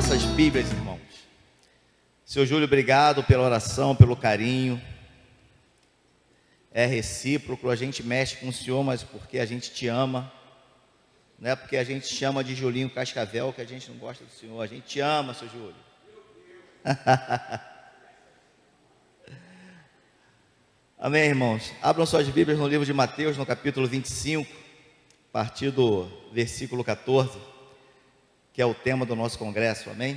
nossas Bíblias, irmãos. Seu Júlio, obrigado pela oração, pelo carinho. É recíproco, a gente mexe com o Senhor, mas porque a gente te ama. Não é porque a gente chama de Julinho Cascavel que a gente não gosta do Senhor. A gente te ama, seu Júlio. Amém, irmãos? Abram suas Bíblias no livro de Mateus, no capítulo 25, a partir do versículo 14, que é o tema do nosso congresso, amém?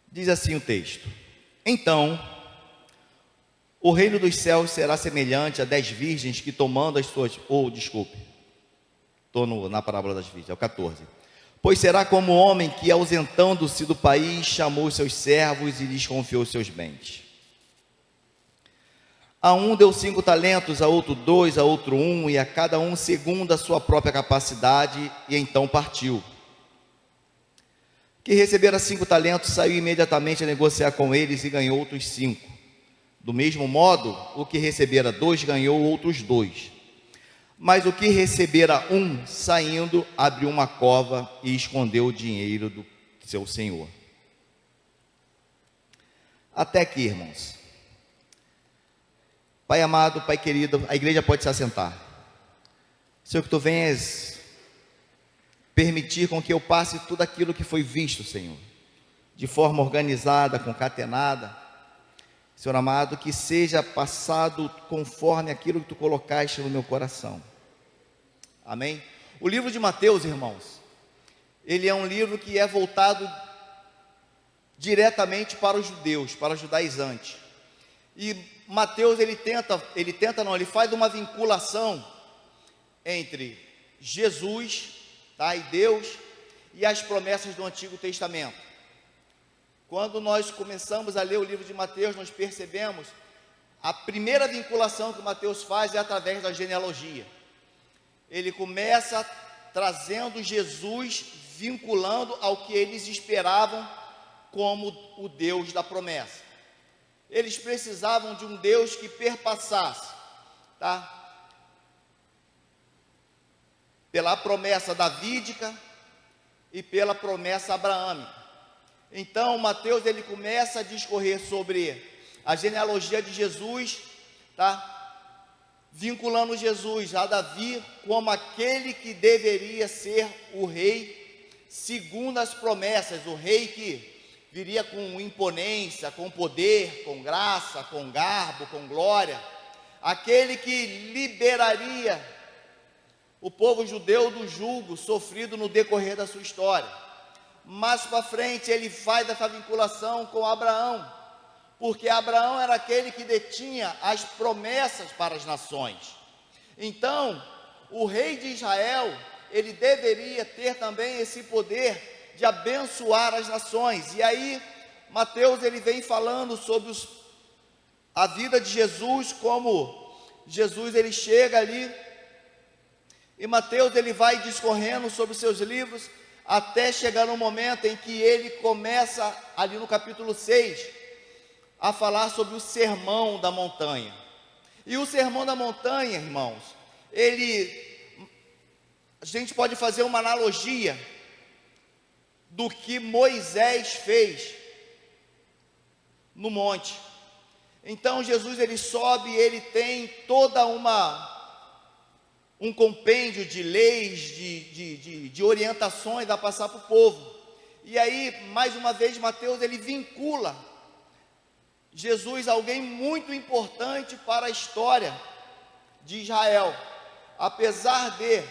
Diz assim o texto: então, o reino dos céus será semelhante a 10 virgens que tomando as suas... estou na parábola das virgens, é o 14. Pois será como o homem que, ausentando-se do país, chamou os seus servos e lhes confiou os seus bens. A um deu 5 talentos, a outro 2, a outro 1, e a cada um segundo a sua própria capacidade, e então partiu. Que recebera 5 talentos, saiu imediatamente a negociar com eles e ganhou outros 5. Do mesmo modo, o que recebera 2 ganhou outros 2. Mas o que recebera 1, saindo, abriu uma cova e escondeu o dinheiro do seu senhor. Até aqui, irmãos. Pai amado, Pai querido, a igreja pode se assentar. Senhor, que Tu venhas permitir com que eu passe tudo aquilo que foi visto, Senhor, de forma organizada, concatenada, Senhor amado, que seja passado conforme aquilo que Tu colocaste no meu coração, amém? O livro de Mateus, irmãos, ele é um livro que é voltado diretamente para os judeus, para os judaizantes, e Mateus, ele faz uma vinculação entre Jesus, e Deus, e as promessas do Antigo Testamento. Quando nós começamos a ler o livro de Mateus, nós percebemos a primeira vinculação que Mateus faz é através da genealogia. Ele começa trazendo Jesus, vinculando ao que eles esperavam como o Deus da promessa. Eles precisavam de um Deus que perpassasse, pela promessa davídica e pela promessa abraâmica. Então Mateus, ele começa a discorrer sobre a genealogia de Jesus, vinculando Jesus a Davi como aquele que deveria ser o rei segundo as promessas, o rei que viria com imponência, com poder, com graça, com garbo, com glória, aquele que liberaria o povo judeu do jugo sofrido no decorrer da sua história. Mais para frente ele faz essa vinculação com Abraão, porque Abraão era aquele que detinha as promessas para as nações. Então o rei de Israel, ele deveria ter também esse poder de abençoar as nações. E aí Mateus, ele vem falando sobre a vida de Jesus, como Jesus, ele chega ali, e Mateus, ele vai discorrendo sobre os seus livros, até chegar no momento em que ele começa, ali no capítulo 6, a falar sobre o Sermão da Montanha. E o Sermão da Montanha, irmãos, a gente pode fazer uma analogia do que Moisés fez no monte. Então Jesus, ele sobe, ele tem toda um compêndio de leis, de orientações a passar para o povo. E aí, mais uma vez, Mateus, ele vincula Jesus a alguém muito importante para a história de Israel. Apesar de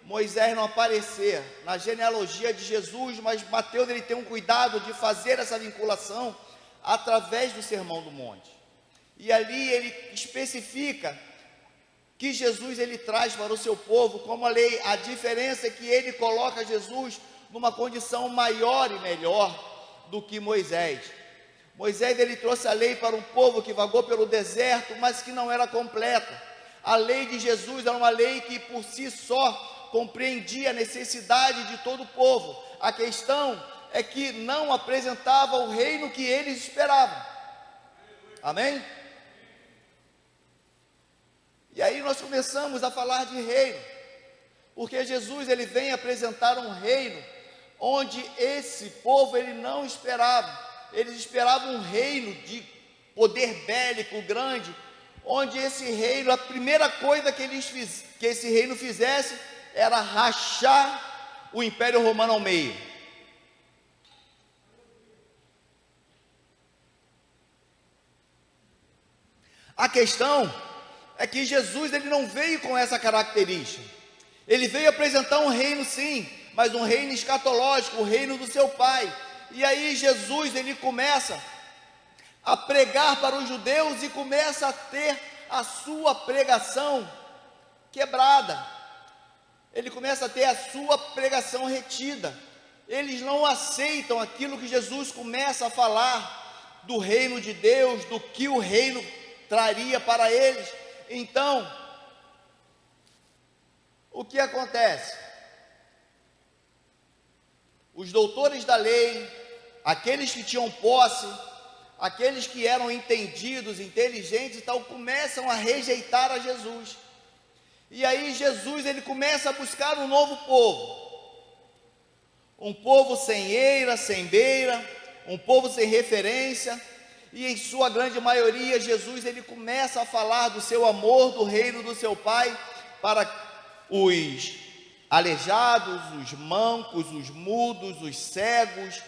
Moisés não aparecer na genealogia de Jesus, mas Mateus, ele tem um cuidado de fazer essa vinculação através do Sermão do Monte. E ali ele especifica que Jesus, ele traz para o seu povo como a lei. A diferença é que ele coloca Jesus numa condição maior e melhor do que Moisés. Moisés, ele trouxe a lei para um povo que vagou pelo deserto, mas que não era completa. A lei de Jesus era uma lei que por si só compreendia a necessidade de todo o povo. A questão é que não apresentava o reino que eles esperavam. Amém? E aí nós começamos a falar de reino, porque Jesus ele vem apresentar um reino onde esse povo ele não esperava. Eles esperavam um reino de poder bélico grande, onde esse reino, a primeira coisa que esse reino fizesse era rachar o Império Romano ao meio. A questão é que Jesus ele não veio com essa característica. Ele veio apresentar um reino sim, mas um reino escatológico, o reino do seu Pai. E aí Jesus ele começa a pregar para os judeus e começa a ter a sua pregação quebrada. Ele começa a ter a sua pregação retida. Eles não aceitam aquilo que Jesus começa a falar do reino de Deus, do que o reino traria para eles. Então, o que acontece? Os doutores da lei, aqueles que tinham posse, aqueles que eram entendidos, inteligentes e tal, começam a rejeitar a Jesus. E aí Jesus ele começa a buscar um novo povo, um povo sem eira, sem beira, um povo sem referência. E em sua grande maioria Jesus ele começa a falar do seu amor, do reino do seu Pai para os aleijados, os mancos, os mudos, os cegos,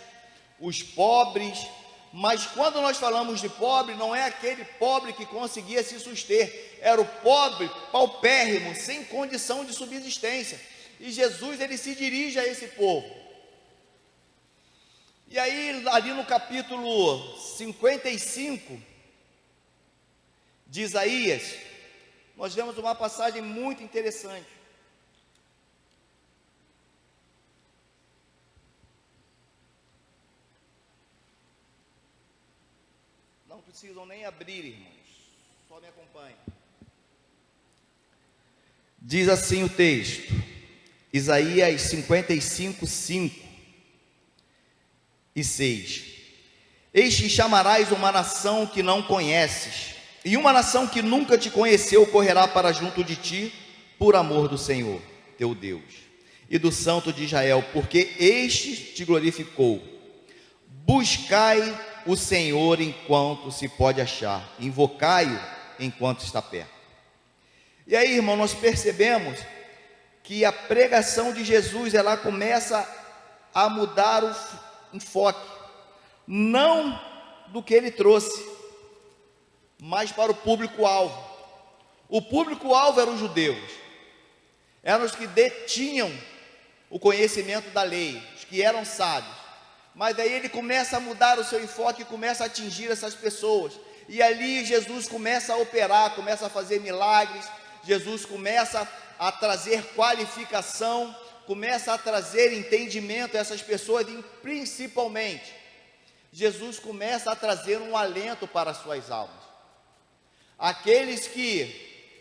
os pobres. Mas quando nós falamos de pobre, não é aquele pobre que conseguia se suster, era o pobre paupérrimo, sem condição de subsistência. E Jesus ele se dirige a esse povo. E aí ali no capítulo 55 de Isaías, nós vemos uma passagem muito interessante. Não precisam nem abrir, irmãos, só me acompanhem. Diz assim o texto, Isaías 55, 5 e 6: Eis que chamarás uma nação que não conheces, e uma nação que nunca te conheceu correrá para junto de ti, por amor do Senhor, teu Deus, e do Santo de Israel, porque este te glorificou. Buscai o Senhor enquanto se pode achar, invocai-o enquanto está perto. E aí, irmão, nós percebemos que a pregação de Jesus, ela começa a mudar o enfoque, não do que ele trouxe, mas para o público-alvo. O público-alvo eram os judeus, eram os que detinham o conhecimento da lei, os que eram sábios. Mas aí ele começa a mudar o seu enfoque e começa a atingir essas pessoas. E ali Jesus começa a operar, começa a fazer milagres. Jesus começa a trazer qualificação, começa a trazer entendimento a essas pessoas. E principalmente, Jesus começa a trazer um alento para as suas almas. Aqueles que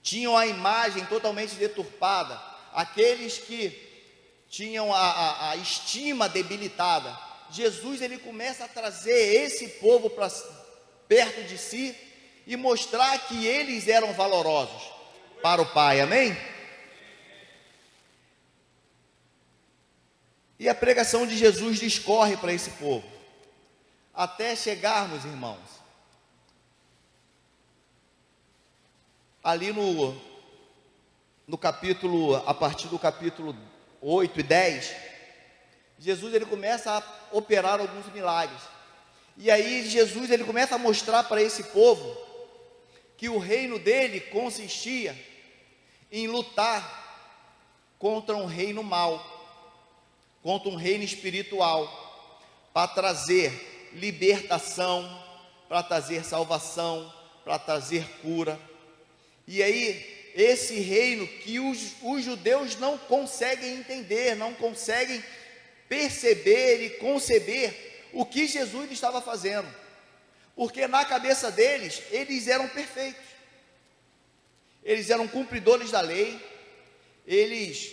tinham a imagem totalmente deturpada, aqueles que tinham a estima debilitada, Jesus ele começa a trazer esse povo para perto de si e mostrar que eles eram valorosos para o Pai, amém? E a pregação de Jesus discorre para esse povo, até chegarmos, irmãos, ali no capítulo, a partir do capítulo 8 e 10, Jesus ele começa a operar alguns milagres. E aí Jesus ele começa a mostrar para esse povo que o reino dele consistia em lutar contra um reino mau, contra um reino espiritual, para trazer libertação, para trazer salvação, para trazer cura. E aí esse reino que os judeus não conseguem entender, não conseguem perceber e conceber o que Jesus estava fazendo, porque na cabeça deles, eles eram perfeitos, eles eram cumpridores da lei, eles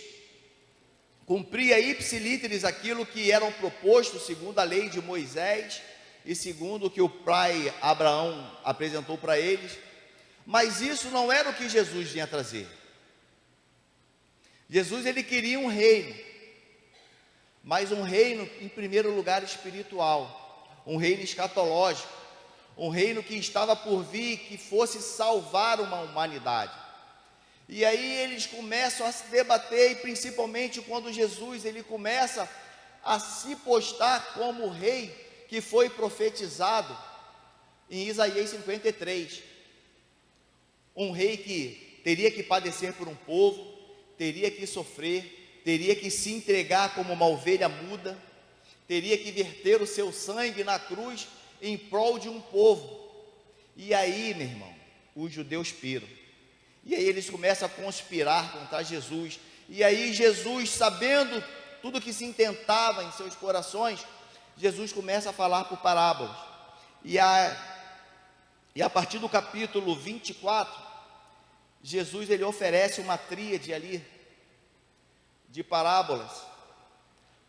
cumpriam ipsilíteres aquilo que eram proposto segundo a lei de Moisés e segundo o que o pai Abraão apresentou para eles, mas isso não era o que Jesus vinha trazer. Jesus, ele queria um reino, mas um reino em primeiro lugar espiritual, um reino escatológico, um reino que estava por vir, que fosse salvar uma humanidade. E aí eles começam a se debater, e principalmente quando Jesus ele começa a se postar como o rei que foi profetizado em Isaías 53. Um rei que teria que padecer por um povo, teria que sofrer, teria que se entregar como uma ovelha muda, teria que verter o seu sangue na cruz em prol de um povo. E aí, meu irmão, os judeus piram. E aí eles começam a conspirar contra Jesus. E aí Jesus, sabendo tudo que se intentava em seus corações, Jesus começa a falar por parábolas. E a partir do capítulo 24, Jesus ele oferece uma tríade ali de parábolas,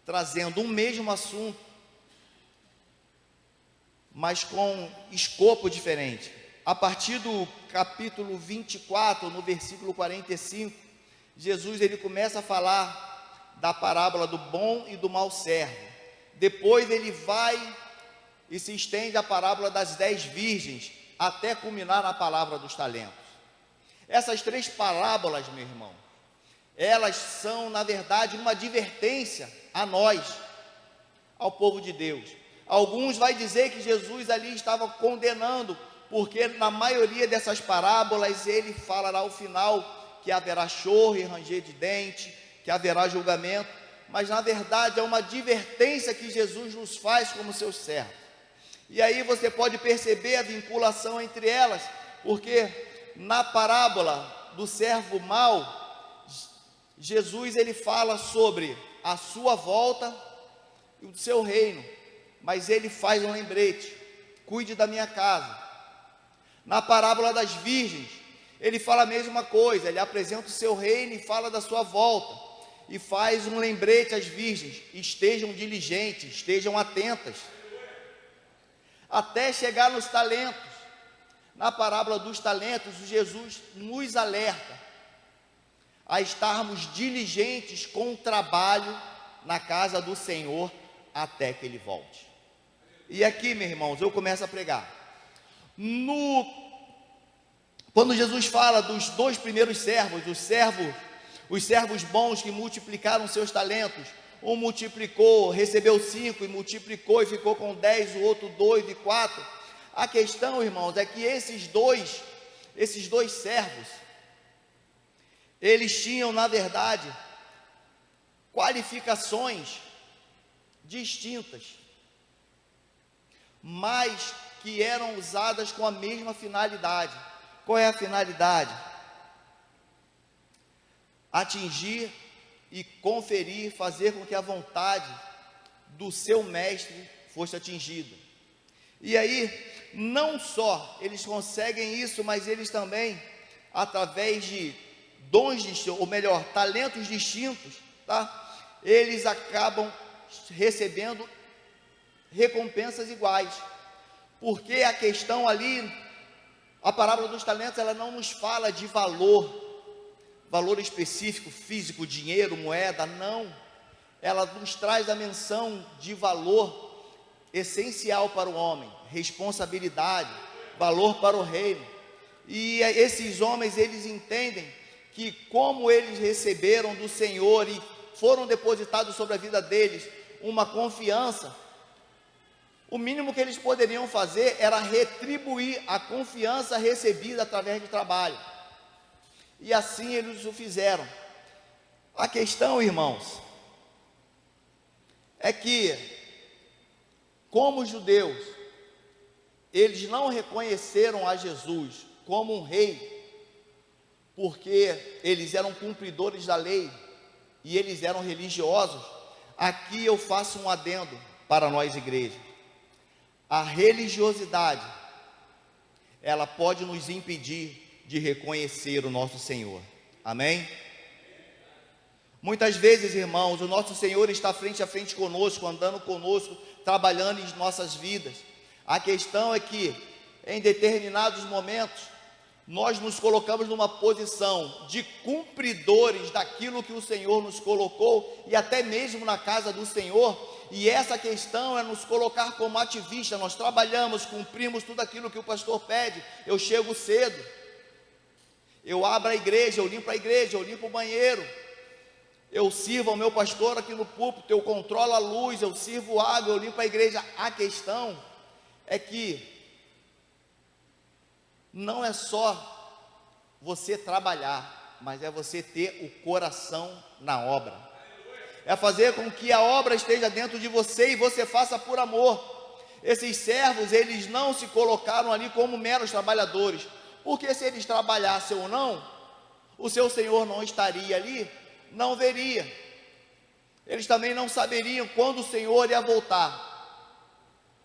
trazendo um mesmo assunto, mas com escopo diferente. A partir do capítulo 24, no versículo 45, Jesus ele começa a falar da parábola do bom e do mau servo. Depois ele vai e se estende a parábola das 10 virgens, até culminar na palavra dos talentos. Essas 3 parábolas, meu irmão, elas são, na verdade, uma advertência a nós, ao povo de Deus. Alguns vai dizer que Jesus ali estava condenando, porque na maioria dessas parábolas ele fala ao final que haverá choro e ranger de dente, que haverá julgamento, mas na verdade é uma advertência que Jesus nos faz como seus servos. E aí você pode perceber a vinculação entre elas, porque na parábola do servo mau, Jesus ele fala sobre a sua volta e o seu reino, mas ele faz um lembrete: cuide da minha casa. Na parábola das virgens, ele fala a mesma coisa, ele apresenta o seu reino e fala da sua volta, e faz um lembrete às virgens: estejam diligentes, estejam atentas, até chegar nos talentos. Na parábola dos talentos, Jesus nos alerta a estarmos diligentes com o trabalho na casa do Senhor, até que Ele volte. E aqui, meus irmãos, eu começo a pregar. Quando Jesus fala dos 2 primeiros servos, os servos bons que multiplicaram seus talentos, um multiplicou, recebeu 5 e multiplicou e ficou com 10, o outro 2 e 4. A questão, irmãos, é que esses dois servos, eles tinham, na verdade, qualificações distintas, mas que eram usadas com a mesma finalidade. Qual é a finalidade? Atingir e conferir, fazer com que a vontade do seu mestre fosse atingida. E aí, não só eles conseguem isso, mas eles também, através de dons distintos, ou melhor, talentos distintos, tá? Eles acabam recebendo recompensas iguais, porque a questão ali, a parábola dos talentos, ela não nos fala de valor específico, físico, dinheiro, moeda, não. Ela nos traz a menção de valor essencial para o homem, responsabilidade, valor para o reino. E esses homens, eles entendem que como eles receberam do Senhor e foram depositados sobre a vida deles uma confiança, o mínimo que eles poderiam fazer era retribuir a confiança recebida através de trabalho. E assim eles o fizeram. A questão, irmãos, é que, como os judeus, eles não reconheceram a Jesus como um rei, porque eles eram cumpridores da lei e eles eram religiosos. Aqui eu faço um adendo para nós, igreja. A religiosidade, ela pode nos impedir de reconhecer o nosso Senhor. Amém? Muitas vezes, irmãos, o nosso Senhor está frente a frente conosco, andando conosco, trabalhando em nossas vidas. A questão é que, em determinados momentos, nós nos colocamos numa posição de cumpridores daquilo que o Senhor nos colocou, e até mesmo na casa do Senhor, e essa questão é nos colocar como ativista. Nós trabalhamos, cumprimos tudo aquilo que o pastor pede. Eu chego cedo, eu abro a igreja, eu limpo a igreja, eu limpo o banheiro, eu sirvo ao meu pastor aqui no púlpito, eu controlo a luz, eu sirvo água, eu limpo a igreja. A questão é que não é só você trabalhar, mas é você ter o coração na obra. É fazer com que a obra esteja dentro de você e você faça por amor. Esses servos, eles não se colocaram ali como meros trabalhadores, porque se eles trabalhassem ou não, o seu Senhor não estaria ali, não veria. Eles também não saberiam quando o Senhor ia voltar,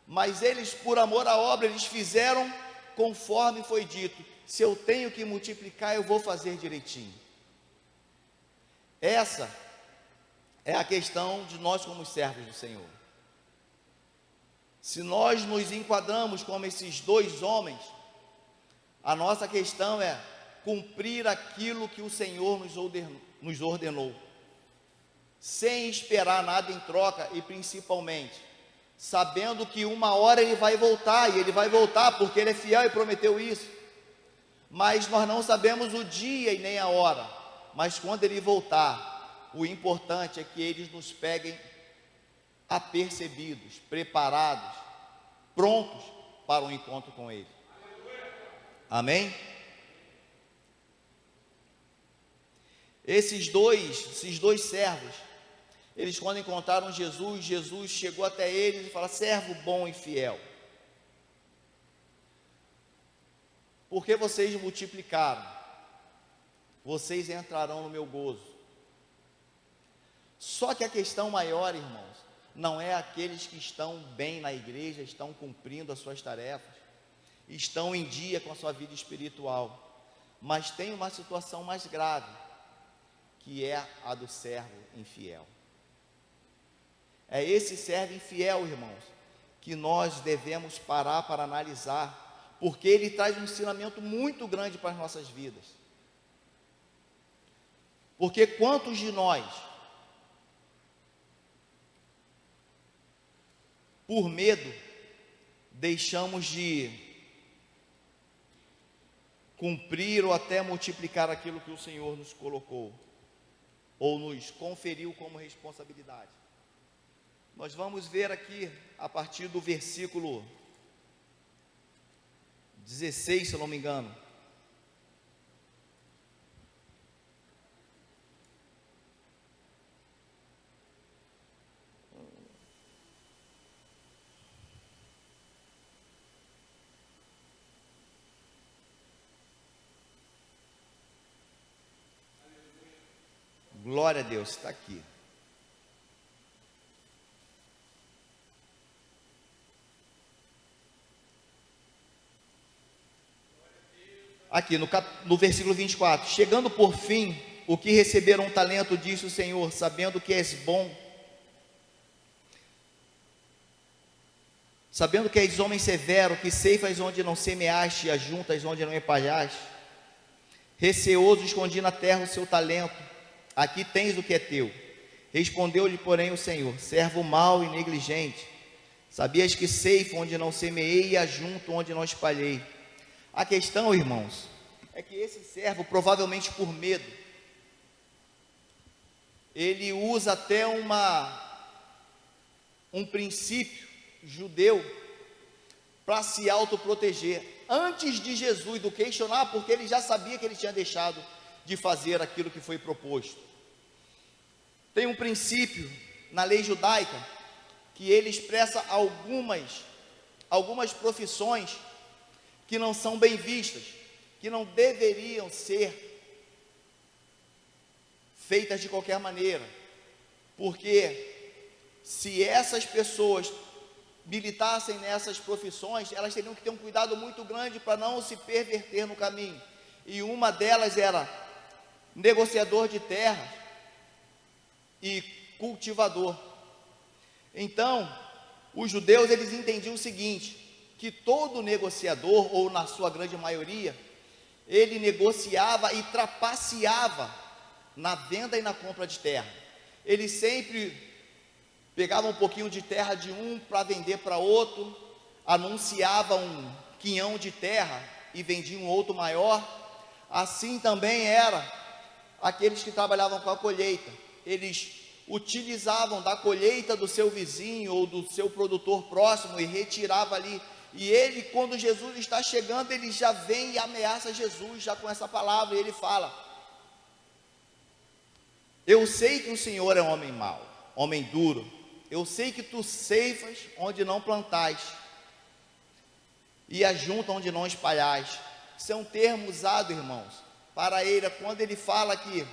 mas eles, por amor à obra, eles fizeram conforme foi dito. Se eu tenho que multiplicar, eu vou fazer direitinho. Essa é a questão de nós como servos do Senhor. Se nós nos enquadramos como esses dois homens, a nossa questão é cumprir aquilo que o Senhor nos ordenou, sem esperar nada em troca, e principalmente sabendo que uma hora ele vai voltar, e ele vai voltar porque ele é fiel e prometeu isso, mas nós não sabemos o dia e nem a hora. Mas quando ele voltar, o importante é que eles nos peguem apercebidos, preparados, prontos para o encontro com ele. Amém? Esses dois servos, eles, quando encontraram Jesus, Jesus chegou até eles e falou: servo bom e fiel, porque vocês multiplicaram, vocês entrarão no meu gozo. Só que a questão maior, irmãos, não é aqueles que estão bem na igreja, estão cumprindo as suas tarefas, estão em dia com a sua vida espiritual, mas tem uma situação mais grave, que é a do servo infiel. É esse servo infiel, irmãos, que nós devemos parar para analisar, porque ele traz um ensinamento muito grande para as nossas vidas. Porque quantos de nós, por medo, deixamos de cumprir ou até multiplicar aquilo que o Senhor nos colocou, ou nos conferiu como responsabilidade? Nós vamos ver aqui, a partir do versículo 16, se eu não me engano. Glória a Deus, está aqui. Aqui no versículo 24: chegando por fim, o que receberam um talento, disse o Senhor: sabendo que és bom, sabendo que és homem severo, que ceifas onde não semeaste e ajuntas onde não empalhaste, receoso escondi na terra o seu talento, aqui tens o que é teu. Respondeu-lhe, porém, o Senhor: servo mau e negligente, sabias que ceifo onde não semeei e ajunto onde não espalhei. A questão, irmãos, é que esse servo, provavelmente por medo, ele usa até um princípio judeu para se autoproteger antes de Jesus do questionar, porque ele já sabia que ele tinha deixado de fazer aquilo que foi proposto. Tem um princípio na lei judaica que ele expressa algumas profissões que não são bem vistas, que não deveriam ser feitas de qualquer maneira, porque se essas pessoas militassem nessas profissões, elas teriam que ter um cuidado muito grande para não se perverter no caminho. e uma delas era negociador de terras e cultivador. Então, os judeus, eles entendiam o seguinte, que todo negociador, ou na sua grande maioria, ele negociava e trapaceava na venda e na compra de terra. Ele sempre pegava um pouquinho de terra de um para vender para outro, anunciava um quinhão de terra e vendia um outro maior. Assim também era aqueles que trabalhavam com a colheita. Eles utilizavam da colheita do seu vizinho ou do seu produtor próximo e retirava ali. E ele, quando Jesus está chegando, ele já vem e ameaça Jesus já com essa palavra, e ele fala: eu sei que o Senhor é um homem mau, homem duro. Eu sei que tu ceifas onde não plantais e ajunta onde não espalhais. Isso é um termo usado, irmãos, para ele, quando ele fala que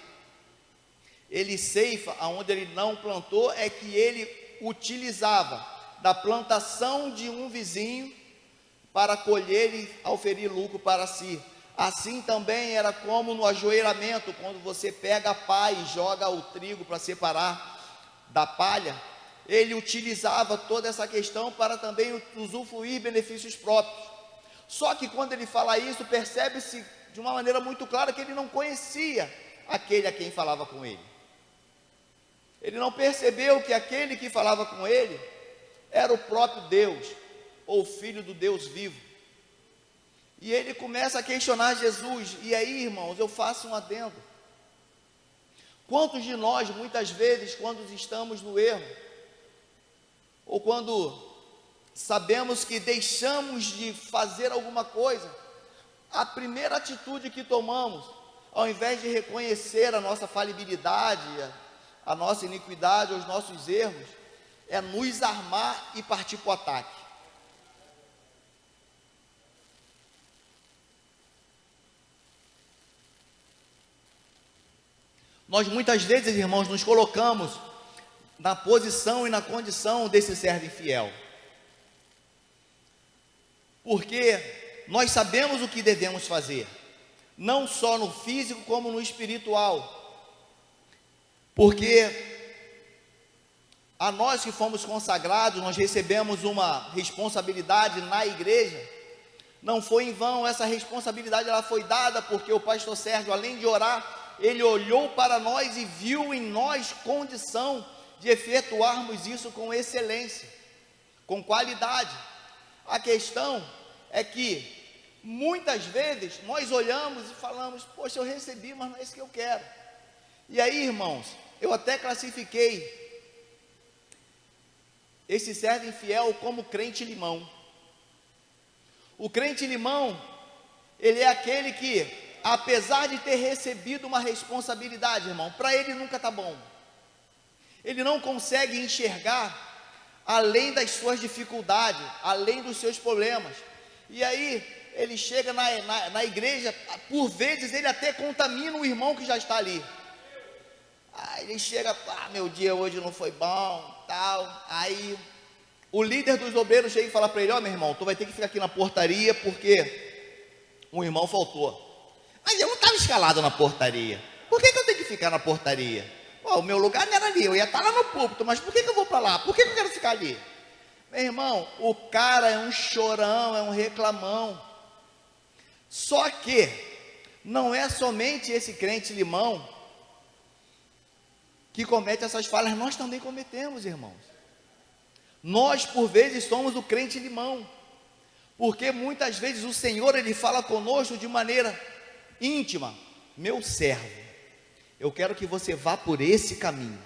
ele ceifa aonde ele não plantou, é que ele utilizava da plantação de um vizinho para colher e oferir lucro para si. Assim também era como no ajoelhamento, quando você pega a pá e joga o trigo para separar da palha, ele utilizava toda essa questão para também usufruir benefícios próprios. Só que quando ele fala isso, percebe-se de uma maneira muito clara que ele não conhecia aquele a quem falava com ele. Ele não percebeu que aquele que falava com ele era o próprio Deus, ou filho do Deus vivo. E ele começa a questionar Jesus. E aí, irmãos, eu faço um adendo. Quantos de nós, muitas vezes, quando estamos no erro, ou quando sabemos que deixamos de fazer alguma coisa, a primeira atitude que tomamos, ao invés de reconhecer a nossa falibilidade, a nossa iniquidade, os nossos erros, é nos armar e partir para o ataque. Nós muitas vezes, irmãos, nos colocamos na posição e na condição desse servo infiel, porque nós sabemos o que devemos fazer, não só no físico como no espiritual, porque a nós que fomos consagrados, nós recebemos uma responsabilidade na igreja. Não foi em vão, essa responsabilidade ela foi dada porque o pastor Sérgio, além de orar, ele olhou para nós e viu em nós condição de efetuarmos isso com excelência, com qualidade. A questão é que muitas vezes nós olhamos e falamos: poxa, eu recebi, mas não é isso que eu quero. E aí, irmãos, eu até classifiquei esse servo infiel como crente limão. O crente limão, ele é aquele que, apesar de ter recebido uma responsabilidade, irmão, para ele nunca está bom. Ele não consegue enxergar além das suas dificuldades, além dos seus problemas. E aí, ele chega na igreja, por vezes ele até contamina o irmão que já está ali. Aí ele chega: meu dia hoje não foi bom, tal. Aí o líder dos obreiros chega e fala para ele: meu irmão, tu vai ter que ficar aqui na portaria porque um irmão faltou. Mas eu não estava escalado na portaria. Por que eu tenho que ficar na portaria? O meu lugar não era ali, eu ia estar lá no púlpito, mas por que eu vou para lá? Por que eu quero ficar ali? Meu irmão, o cara é um chorão, é um reclamão. Só que não é somente esse crente limão que comete essas falhas, nós também cometemos, irmãos. Nós, por vezes, somos o crente limão, porque muitas vezes o Senhor, Ele fala conosco de maneira íntima: meu servo, eu quero que você vá por esse caminho.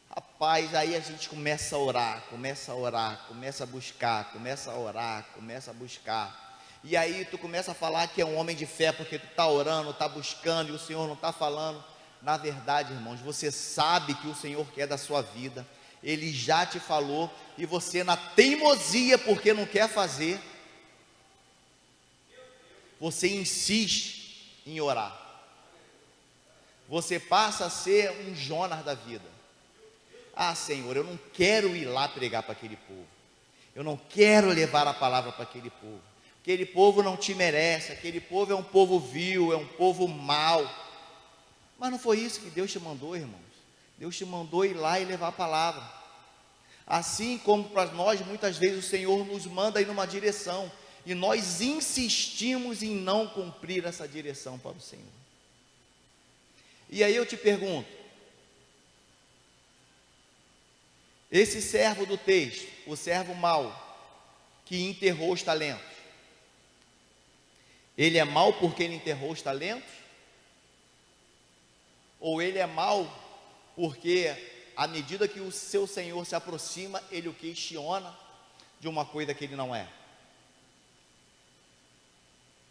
Rapaz, aí a gente começa a orar, começa a buscar, começa a orar, começa a buscar. E aí tu começa a falar que é um homem de fé, porque tu está orando, está buscando, e o Senhor não está falando. Na verdade, irmãos, você sabe que o Senhor quer da sua vida, Ele já te falou, e você, na teimosia, porque não quer fazer, você insiste em orar. Você passa a ser um Jonas da vida. Senhor, eu não quero ir lá pregar para aquele povo, eu não quero levar a palavra para aquele povo, aquele povo não te merece, aquele povo é um povo vil, é um povo mau. Mas não foi isso que Deus te mandou, irmãos. Deus te mandou ir lá e levar a palavra. Assim como para nós, muitas vezes o Senhor nos manda ir numa direção, e nós insistimos em não cumprir essa direção para o Senhor. E aí eu te pergunto, esse servo do texto, o servo mau, que enterrou os talentos, ele é mau porque ele enterrou os talentos? Ou ele é mau porque, à medida que o seu Senhor se aproxima, ele o questiona de uma coisa que ele não é?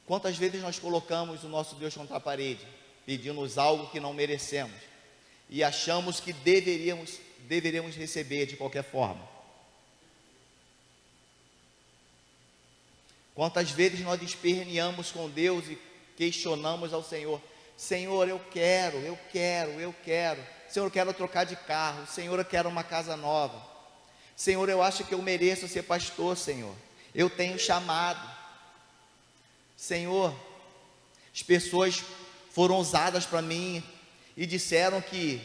Quantas vezes nós colocamos o nosso Deus contra a parede, pedimos algo que não merecemos, e achamos que deveríamos receber de qualquer forma? Quantas vezes nós esperneamos com Deus e questionamos ao Senhor: Senhor, eu quero, Senhor, eu quero trocar de carro, Senhor, eu quero uma casa nova, Senhor, eu acho que eu mereço ser pastor, Senhor, eu tenho chamado, Senhor, as pessoas foram ousadas para mim e disseram que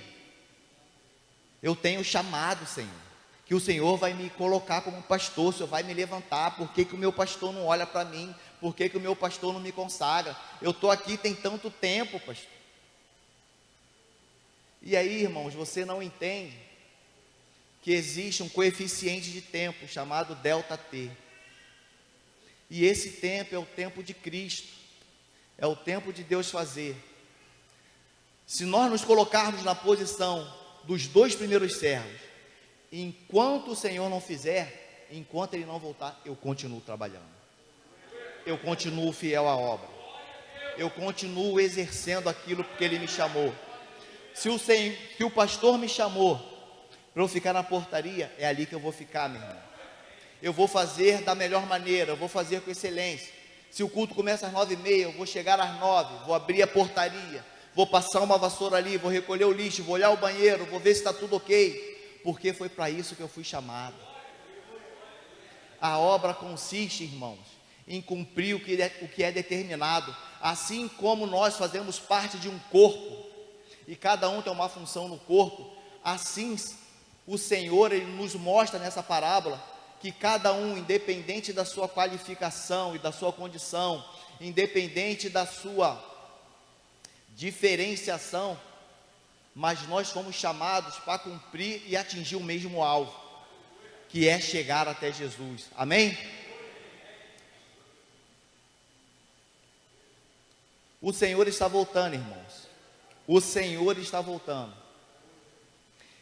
eu tenho chamado, Senhor, que o Senhor vai me colocar como pastor, o Senhor vai me levantar. Por que o meu pastor não olha para mim? Por que o meu pastor não me consagra? Eu estou aqui tem tanto tempo, pastor. E aí, irmãos, você não entende que existe um coeficiente de tempo chamado ΔT. E esse tempo é o tempo de Cristo, é o tempo de Deus fazer. Se nós nos colocarmos na posição dos dois primeiros servos, enquanto o Senhor não fizer, enquanto Ele não voltar, eu continuo trabalhando, eu continuo fiel à obra, eu continuo exercendo aquilo que Ele me chamou. Se o pastor me chamou para eu ficar na portaria, é ali que eu vou ficar, meu irmão. Eu vou fazer da melhor maneira, eu vou fazer com excelência. Se o culto começa às 9h30, eu vou chegar às 9h, vou abrir a portaria, vou passar uma vassoura ali, vou recolher o lixo, vou olhar o banheiro, vou ver se está tudo ok, porque foi para isso que eu fui chamado. A obra consiste, irmãos, em cumprir o que é determinado. Assim como nós fazemos parte de um corpo, e cada um tem uma função no corpo, assim o Senhor, Ele nos mostra nessa parábola, que cada um, independente da sua qualificação e da sua condição, independente da sua diferenciação, mas nós fomos chamados para cumprir e atingir o mesmo alvo, que é chegar até Jesus. Amém? O Senhor está voltando, irmãos. O Senhor está voltando.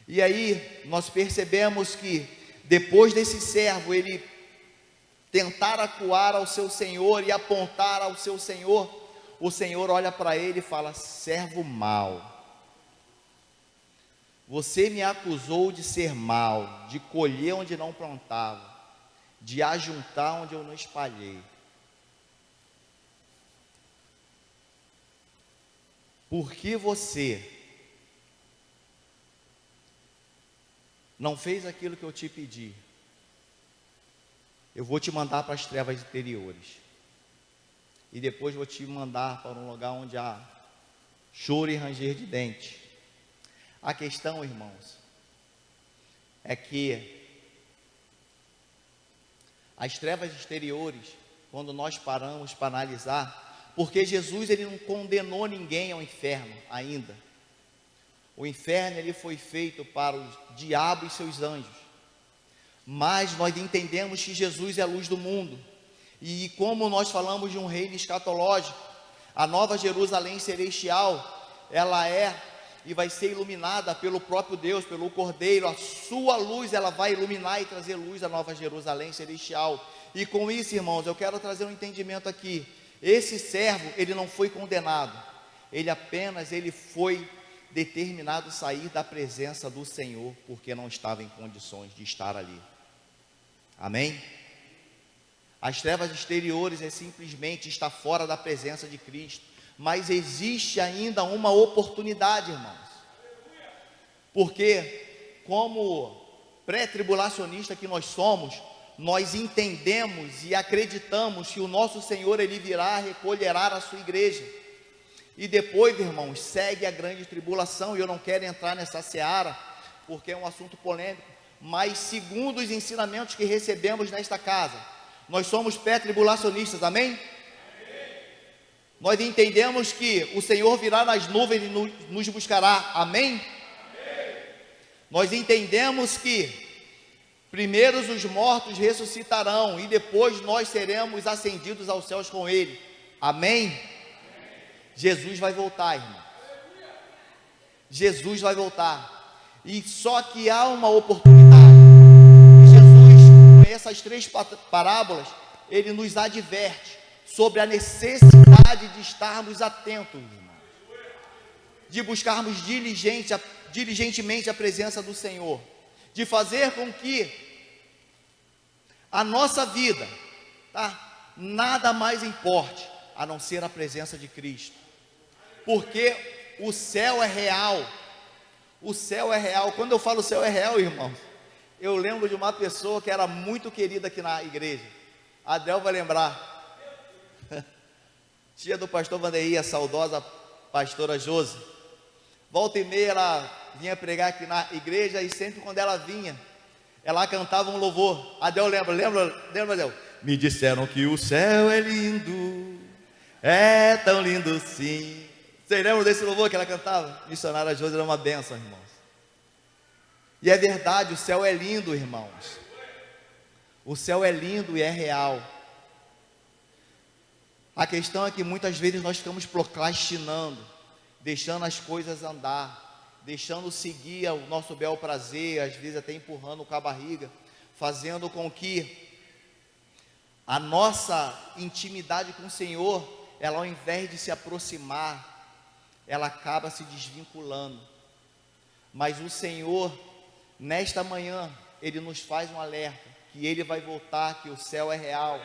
E aí nós percebemos que depois desse servo, ele tentar acuar ao seu senhor e apontar ao seu senhor, o Senhor olha para ele e fala: servo mau, você me acusou de ser mau, de colher onde não plantava, de ajuntar onde eu não espalhei. Por que você não fez aquilo que eu te pedi? Eu vou te mandar para as trevas interiores, e depois vou te mandar para um lugar onde há choro e ranger de dente. A questão, irmãos, é que as trevas exteriores, quando nós paramos para analisar, porque Jesus, Ele não condenou ninguém ao inferno ainda. O inferno, ele foi feito para o diabo e seus anjos, mas nós entendemos que Jesus é a luz do mundo, e como nós falamos de um reino escatológico, a nova Jerusalém celestial, ela é e vai ser iluminada pelo próprio Deus, pelo Cordeiro. A sua luz, ela vai iluminar e trazer luz à nova Jerusalém celestial. E com isso, irmãos, eu quero trazer um entendimento aqui. Esse servo, ele não foi condenado, ele foi determinado a sair da presença do Senhor, porque não estava em condições de estar ali. Amém? As trevas exteriores é simplesmente estar fora da presença de Cristo, mas existe ainda uma oportunidade, irmãos, porque como pré-tribulacionista que nós somos, nós entendemos e acreditamos que o nosso Senhor, Ele virá, recolherá a sua igreja, e depois, irmãos, segue a grande tribulação. E eu não quero entrar nessa seara, porque é um assunto polêmico, mas segundo os ensinamentos que recebemos nesta casa, nós somos pré-tribulacionistas, amém? Nós entendemos que o Senhor virá nas nuvens e nos buscará, amém? Nós entendemos que primeiro os mortos ressuscitarão e depois nós seremos ascendidos aos céus com Ele, amém? Jesus vai voltar, irmão. Jesus vai voltar. E só que há uma oportunidade. Jesus, com essas 3 parábolas, Ele nos adverte sobre a necessidade de estarmos atentos, irmão, de buscarmos diligentemente a presença do Senhor, de fazer com que a nossa vida, nada mais importe a não ser a presença de Cristo, porque o céu é real. O céu é real. Quando eu falo céu é real, irmãos, eu lembro de uma pessoa que era muito querida aqui na igreja. Adel vai lembrar. Tia do pastor Vanderia, a saudosa pastora Josi. Volta e meia ela vinha pregar aqui na igreja, e sempre quando ela vinha, ela cantava um louvor. Adel lembra Adel? Me disseram que o céu é lindo, é tão lindo sim. Vocês lembram desse louvor que ela cantava? Missionária Josi era uma bênção, irmãos. E é verdade, o céu é lindo, irmãos. O céu é lindo e é real. A questão é que muitas vezes nós ficamos procrastinando, deixando as coisas andar, deixando seguir o nosso bel prazer, às vezes até empurrando com a barriga, fazendo com que a nossa intimidade com o Senhor, ela ao invés de se aproximar, ela acaba se desvinculando. Mas o Senhor, nesta manhã, Ele nos faz um alerta, que Ele vai voltar, que o céu é real,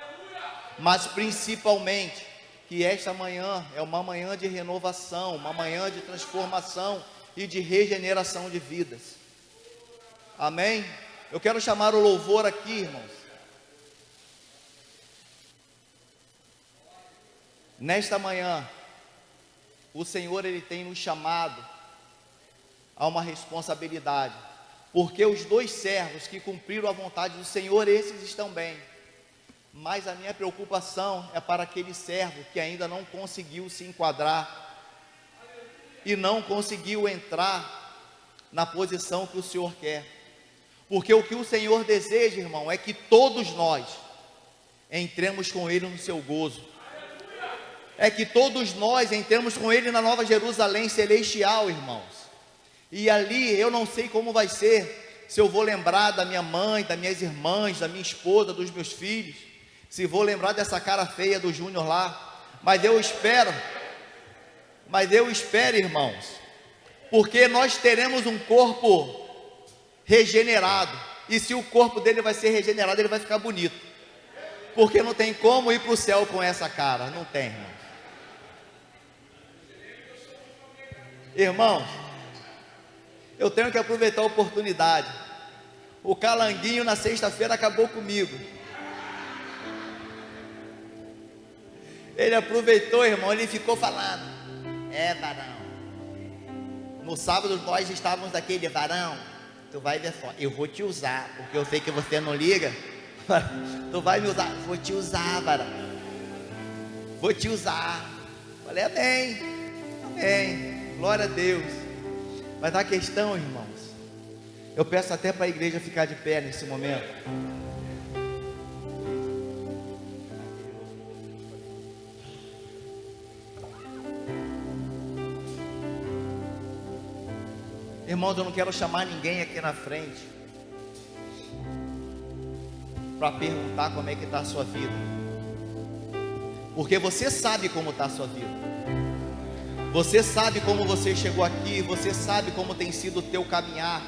mas principalmente, que esta manhã é uma manhã de renovação, uma manhã de transformação e de regeneração de vidas, amém? Eu quero chamar o louvor aqui, irmãos. Nesta manhã, o Senhor, Ele tem nos chamado a uma responsabilidade, porque os 2 servos que cumpriram a vontade do Senhor, esses estão bem, mas a minha preocupação é para aquele servo que ainda não conseguiu se enquadrar, e não conseguiu entrar na posição que o Senhor quer, porque o que o Senhor deseja, irmão, é que todos nós entremos com Ele no seu gozo, é que todos nós entremos com Ele na Nova Jerusalém celestial, irmãos. E ali eu não sei como vai ser, se eu vou lembrar da minha mãe, das minhas irmãs, da minha esposa, dos meus filhos, se vou lembrar dessa cara feia do Júnior lá, mas eu espero, irmãos, porque nós teremos um corpo regenerado, e se o corpo dele vai ser regenerado, ele vai ficar bonito, porque não tem como ir para o céu com essa cara, não tem, irmão. Irmãos, eu tenho que aproveitar a oportunidade. O Calanguinho na sexta-feira acabou comigo. Ele aproveitou, irmão, ele ficou falando: varão, no sábado nós estávamos daquele, varão, tu vai ver só, eu vou te usar, porque eu sei que você não liga. Tu vai me usar, vou te usar, varão, vou te usar. Falei, amém, amém, glória a Deus. Mas a questão, irmãos, eu peço até para a igreja ficar de pé nesse momento. Irmãos, eu não quero chamar ninguém aqui na frente para perguntar como é que está a sua vida, porque você sabe como está a sua vida, você sabe como você chegou aqui, você sabe como tem sido o teu caminhar,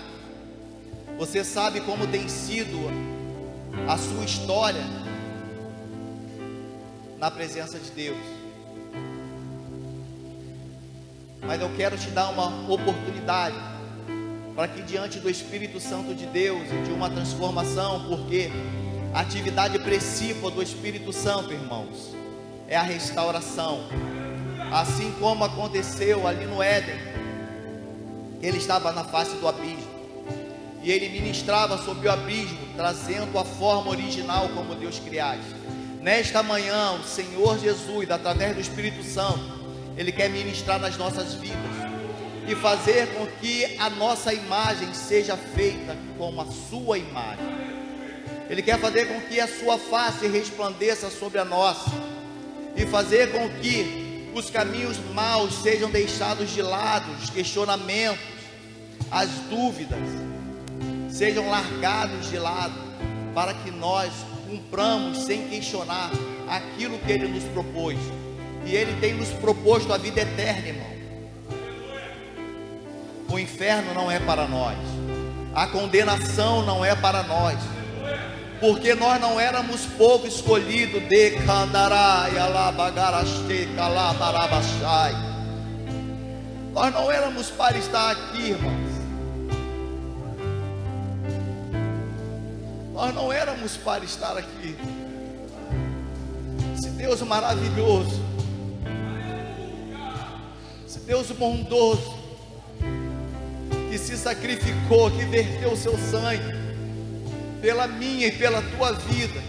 você sabe como tem sido a sua história na presença de Deus. Mas eu quero te dar uma oportunidade para que diante do Espírito Santo de Deus e de uma transformação, porque A atividade principal do Espírito Santo, irmãos, é a restauração. Assim como aconteceu ali no Éden, ele estava na face do abismo, e ele ministrava sobre o abismo, trazendo a forma original como Deus criasse. Nesta manhã, o Senhor Jesus, através do Espírito Santo, Ele quer ministrar nas nossas vidas, e fazer com que a nossa imagem seja feita como a sua imagem. Ele quer fazer com que a sua face resplandeça sobre a nossa, e fazer com que os caminhos maus sejam deixados de lado, os questionamentos, as dúvidas sejam largados de lado, para que nós cumpramos sem questionar aquilo que Ele nos propôs. E Ele tem nos proposto a vida eterna, irmão. O inferno não é para nós, a condenação não é para nós, porque nós não éramos povo escolhido de Candarai, Alabagaraste, Calabarabachai. Nós não éramos para estar aqui, irmãos. Nós não éramos para estar aqui. Esse Deus maravilhoso, esse Deus bondoso, que se sacrificou, que verteu o seu sangue pela minha e pela tua vida,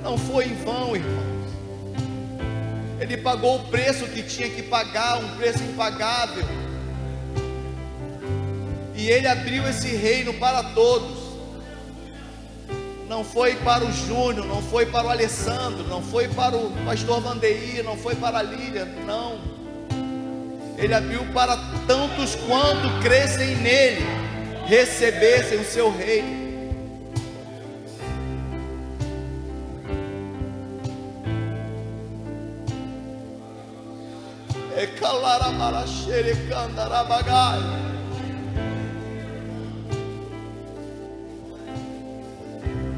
não foi em vão, irmãos. Ele pagou o preço que tinha que pagar, um preço impagável, e Ele abriu esse reino para todos. Não foi para o Júnior, não foi para o Alessandro, não foi para o pastor Vandeir, não foi para a Lília, não. Ele abriu para tantos quanto crescem nele, recebessem o seu reino.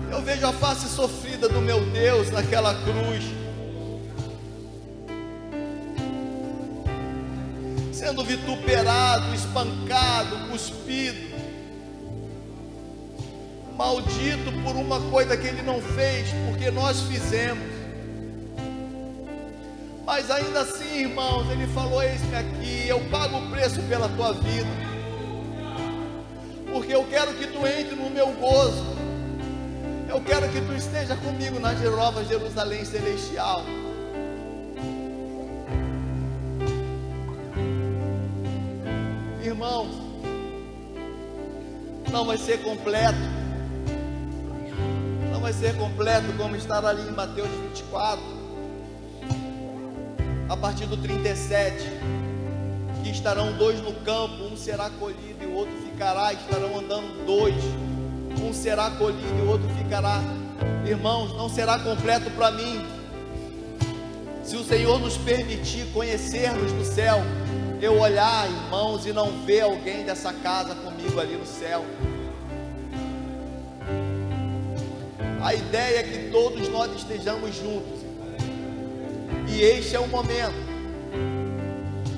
Eu vejo a face sofrida do meu Deus naquela cruz, sendo vituperado, espancado, cuspido, maldito por uma coisa que Ele não fez, porque nós fizemos. Mas ainda assim, irmãos, Ele falou: eis-me aqui, eu pago o preço pela tua vida, porque eu quero que tu entre no meu gozo. Eu quero que tu esteja comigo na nova Jerusalém celestial. Irmãos, não vai ser completo. Não vai ser completo como está ali em Mateus 24, a partir do 37, que estarão dois no campo, um será colhido e o outro ficará. Estarão andando dois, um será colhido e o outro ficará. Irmãos, não será completo para mim se o Senhor nos permitir conhecermos no céu, eu olhar, irmãos, e não ver alguém dessa casa comigo ali no céu. A ideia é que todos nós estejamos juntos, e este é o momento.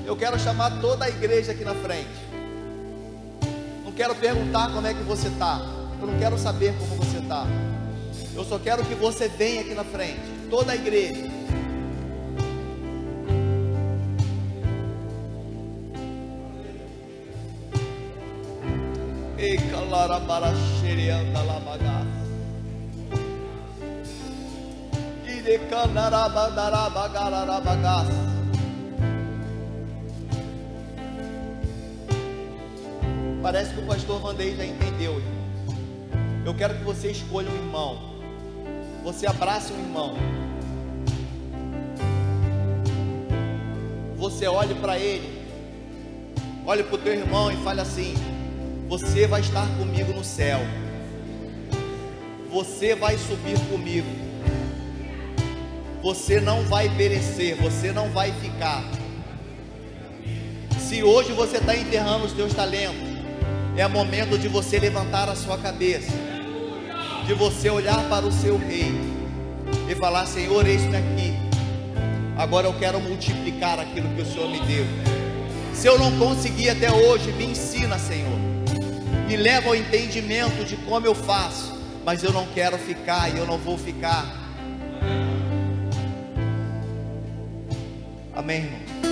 Eu quero chamar toda a igreja aqui na frente. Não quero perguntar como é que você está, eu não quero saber como você está. Eu só quero que você venha aqui na frente, toda a igreja. E calarabaraxereanda labagas. E de canarabadarabagarabagas. Parece que o pastor Vandeir já entendeu, irmão. Eu quero que você escolha um irmão. Você abrace um irmão. Você olhe para ele. Olhe para o teu irmão e fale assim: você vai estar comigo no céu. Você vai subir comigo. Você não vai perecer. Você não vai ficar. Se hoje você está enterrando os teus talentos, é momento de você levantar a sua cabeça, de você olhar para o seu rei e falar: Senhor, eis-me aqui. Agora eu quero multiplicar aquilo que o Senhor me deu. Se eu não consegui até hoje, me ensina, Senhor. Me leva ao entendimento de como eu faço, mas eu não quero ficar e eu não vou ficar. Amém, irmão?